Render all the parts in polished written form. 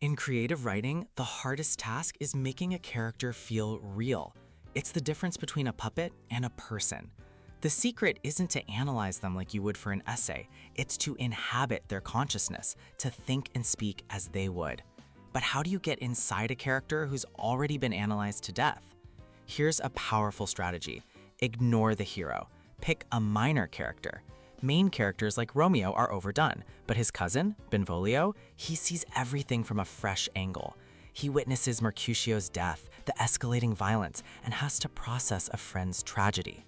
In creative writing, the hardest task is making a character feel real. It's the difference between a puppet and a person. The secret isn't to analyze them like you would for an essay, it's to inhabit their consciousness, to think and speak as they would. But how do you get inside a character who's already been analyzed to death? Here's a powerful strategy. Ignore the hero. Pick a minor character. Main characters like Romeo are overdone, but his cousin, Benvolio, he sees everything from a fresh angle. He witnesses Mercutio's death, the escalating violence, and has to process a friend's tragedy.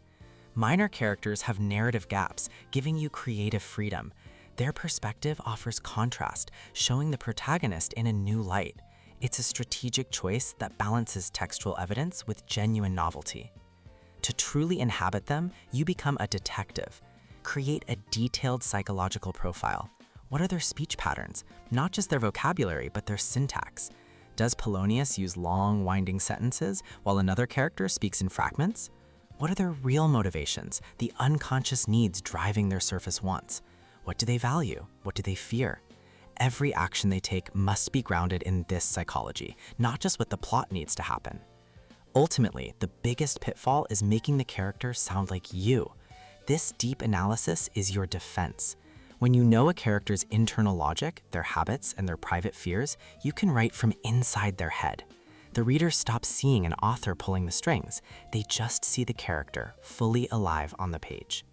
Minor characters have narrative gaps, giving you creative freedom. Their perspective offers contrast, showing the protagonist in a new light. It's a strategic choice that balances textual evidence with genuine novelty. To truly inhabit them, you become a detective. Create a detailed psychological profile. What are their speech patterns? Not just their vocabulary, but their syntax. Does Polonius use long, winding sentences while another character speaks in fragments? What are their real motivations, the unconscious needs driving their surface wants? What do they value? What do they fear? Every action they take must be grounded in this psychology, not just what the plot needs to happen. Ultimately, the biggest pitfall is making the character sound like you. This deep analysis is your defense. When you know a character's internal logic, their habits, and their private fears, you can write from inside their head. The reader stops seeing an author pulling the strings. They just see the character fully alive on the page.